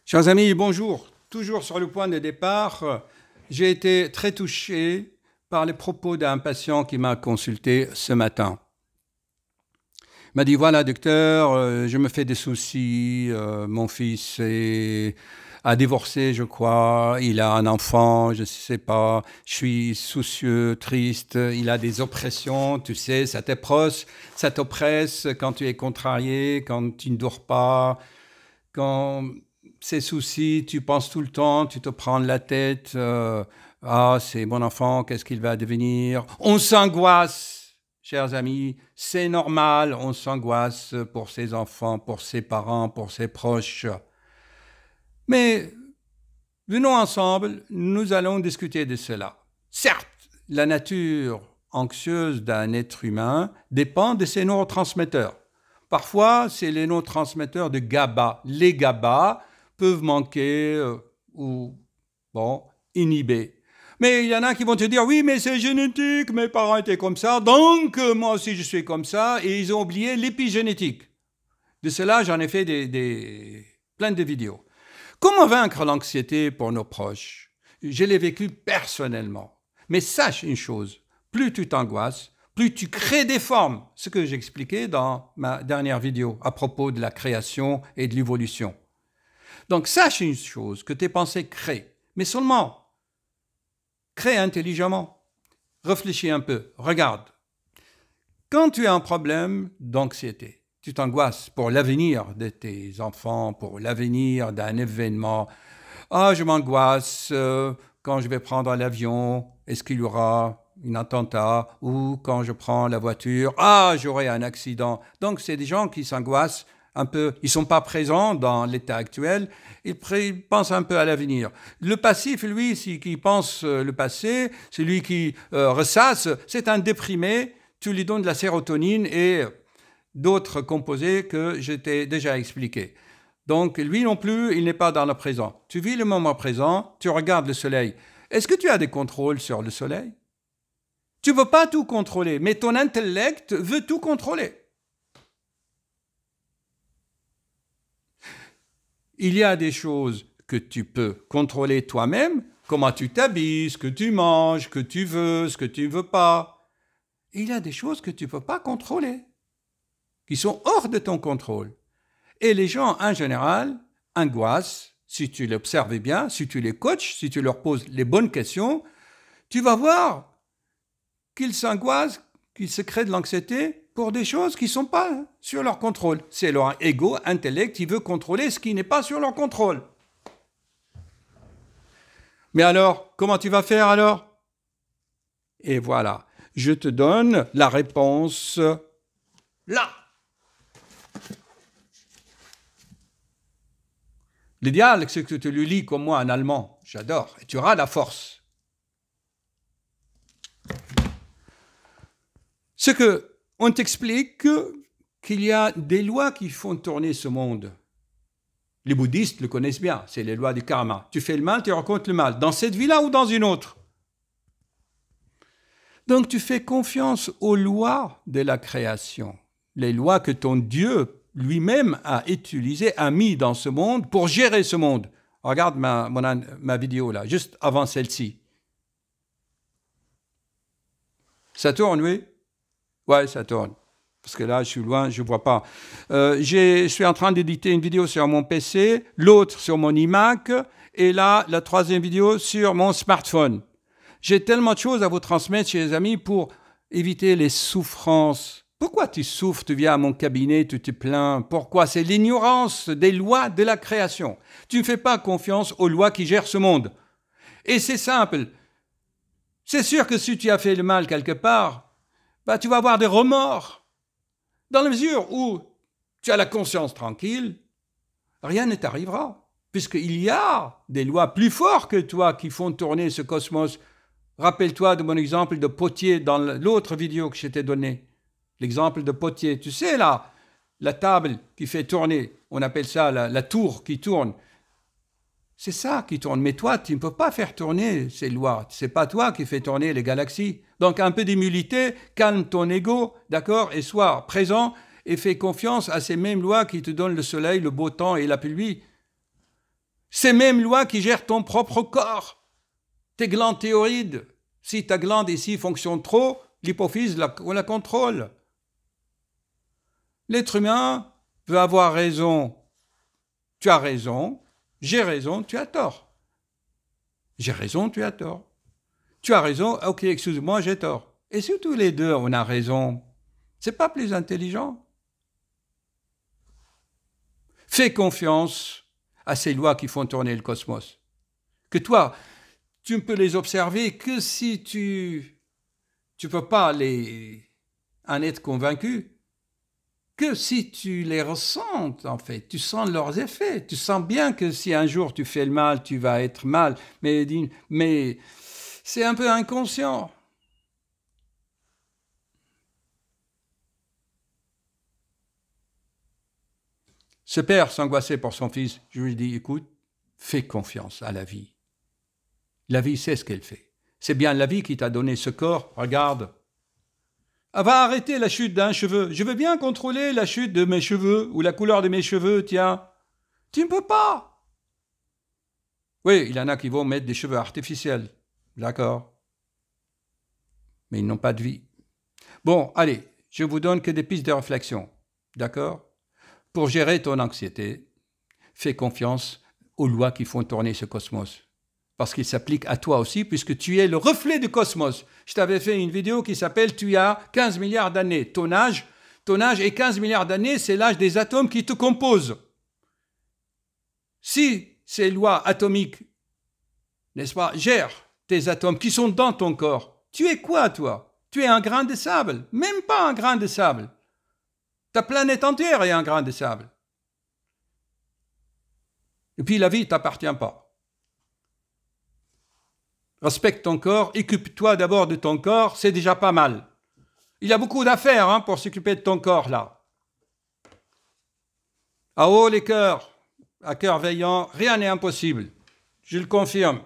Chers amis, bonjour. Toujours sur le point de départ, j'ai été très touché par les propos d'un patient qui m'a consulté ce matin. Il m'a dit, voilà docteur, je me fais des soucis, mon fils a divorcé, je crois, il a un enfant, je ne sais pas, je suis soucieux, triste, il a des oppressions, tu sais, ça t'oppresse quand tu es contrarié, quand tu ne dors pas, quand ces soucis, tu penses tout le temps, tu te prends la tête, ah, c'est mon enfant, qu'est-ce qu'il va devenir? On s'angoisse, chers amis, c'est normal, on s'angoisse pour ses enfants, pour ses parents, pour ses proches. Mais venons ensemble, nous allons discuter de cela. Certes, la nature anxieuse d'un être humain dépend de ses neurotransmetteurs. Parfois, c'est les neurotransmetteurs de GABA. Les GABA peuvent manquer ou, inhiber. Mais il y en a qui vont te dire, oui, mais c'est génétique, mes parents étaient comme ça, donc moi aussi je suis comme ça, et ils ont oublié l'épigénétique. De cela, j'en ai fait plein de vidéos. Comment vaincre l'anxiété pour nos proches? Je l'ai vécu personnellement. Mais sache une chose, plus tu t'angoisses, plus tu crées des formes, ce que j'expliquais dans ma dernière vidéo à propos de la création et de l'évolution. Donc sache une chose, que tes pensées créent, mais seulement crée intelligemment. Réfléchis un peu, regarde. Quand tu as un problème d'anxiété, tu t'angoisses pour l'avenir de tes enfants, pour l'avenir d'un événement. Ah, je m'angoisse quand je vais prendre l'avion, est-ce qu'il y aura un attentat? Ou quand je prends la voiture, ah, j'aurai un accident. Donc, c'est des gens qui s'angoissent un peu. Ils ne sont pas présents dans l'état actuel. Ils pensent un peu à l'avenir. Le passif, lui, qui pense le passé, celui qui ressasse, c'est un déprimé. Tu lui donnes de la sérotonine et d'autres composés que je t'ai déjà expliqués. Donc, lui non plus, il n'est pas dans le présent. Tu vis le moment présent, tu regardes le soleil. Est-ce que tu as des contrôles sur le soleil? Tu ne veux pas tout contrôler, mais ton intellect veut tout contrôler. Il y a des choses que tu peux contrôler toi-même, comment tu t'habilles, ce que tu manges, ce que tu veux, ce que tu ne veux pas. Et il y a des choses que tu ne peux pas contrôler, qui sont hors de ton contrôle. Et les gens, en général, angoissent, si tu l'observes bien, si tu les coaches, si tu leur poses les bonnes questions, tu vas voir qu'ils s'angoissent, qu'ils se créent de l'anxiété pour des choses qui ne sont pas sur leur contrôle. C'est leur ego, intellect, qui veut contrôler ce qui n'est pas sur leur contrôle. Mais alors, comment tu vas faire alors? Et voilà, je te donne la réponse là. L'idéal, c'est que tu le lis comme moi en allemand. J'adore. Et tu auras la force. C'est qu'on t'explique qu'il y a des lois qui font tourner ce monde. Les bouddhistes le connaissent bien. C'est les lois du karma. Tu fais le mal, tu rencontres le mal. Dans cette vie-là ou dans une autre. Donc tu fais confiance aux lois de la création. Les lois que ton Dieu lui-même a utilisé, a mis dans ce monde pour gérer ce monde. Regarde ma vidéo là, juste avant celle-ci. Ça tourne, oui? Ouais, ça tourne. Parce que là, je suis loin, je ne vois pas. Je suis en train d'éditer une vidéo sur mon PC, l'autre sur mon iMac, et là, la troisième vidéo sur mon smartphone. J'ai tellement de choses à vous transmettre, chers amis, pour éviter les souffrances. Pourquoi tu souffres, tu viens à mon cabinet, tu te plains? Pourquoi? C'est l'ignorance des lois de la création. Tu ne fais pas confiance aux lois qui gèrent ce monde. Et c'est simple. C'est sûr que si tu as fait le mal quelque part, tu vas avoir des remords. Dans la mesure où tu as la conscience tranquille, rien ne t'arrivera. Puisqu'il y a des lois plus fortes que toi qui font tourner ce cosmos. Rappelle-toi de mon exemple de potier dans l'autre vidéo que je t'ai donnée. L'exemple de potier, tu sais là, la table qui fait tourner, on appelle ça la tour qui tourne. C'est ça qui tourne, mais toi, tu ne peux pas faire tourner ces lois. C'est pas toi qui fais tourner les galaxies. Donc un peu d'humilité, calme ton ego, d'accord, et sois présent et fais confiance à ces mêmes lois qui te donnent le soleil, le beau temps et la pluie. Ces mêmes lois qui gèrent ton propre corps. Tes glandes thyroïdes. Si ta glande ici fonctionne trop, l'hypophyse on la contrôle. L'être humain veut avoir raison. Tu as raison. J'ai raison, tu as tort. J'ai raison, tu as tort. Tu as raison, ok, excuse-moi, j'ai tort. Et si tous les deux, on a raison, c'est pas plus intelligent? Fais confiance à ces lois qui font tourner le cosmos. Que toi, tu ne peux les observer que si tu peux pas en être convaincu, que si tu les ressens, en fait. Tu sens leurs effets. Tu sens bien que si un jour tu fais le mal, tu vas être mal. Mais c'est un peu inconscient. Ce père s'angoissait pour son fils. Je lui dis, écoute, fais confiance à la vie. La vie sait ce qu'elle fait. C'est bien la vie qui t'a donné ce corps. Regarde. Elle va arrêter la chute d'un cheveu. Je veux bien contrôler la chute de mes cheveux ou la couleur de mes cheveux, tiens. Tu ne peux pas. Oui, il y en a qui vont mettre des cheveux artificiels. D'accord. Mais ils n'ont pas de vie. Bon, allez, je vous donne que des pistes de réflexion. D'accord? Pour gérer ton anxiété, fais confiance aux lois qui font tourner ce cosmos. Parce qu'il s'applique à toi aussi, puisque tu es le reflet du cosmos. Je t'avais fait une vidéo qui s'appelle « Tu as 15 milliards d'années ». Ton âge est 15 milliards d'années, c'est l'âge des atomes qui te composent. Si ces lois atomiques, n'est-ce pas, gèrent tes atomes qui sont dans ton corps, tu es quoi, toi? Tu es un grain de sable, même pas un grain de sable. Ta planète entière est un grain de sable. Et puis la vie ne t'appartient pas. Respecte ton corps, occupe-toi d'abord de ton corps, c'est déjà pas mal. Il y a beaucoup d'affaires pour s'occuper de ton corps, là. À haut les cœurs, à cœur veillant, rien n'est impossible. Je le confirme.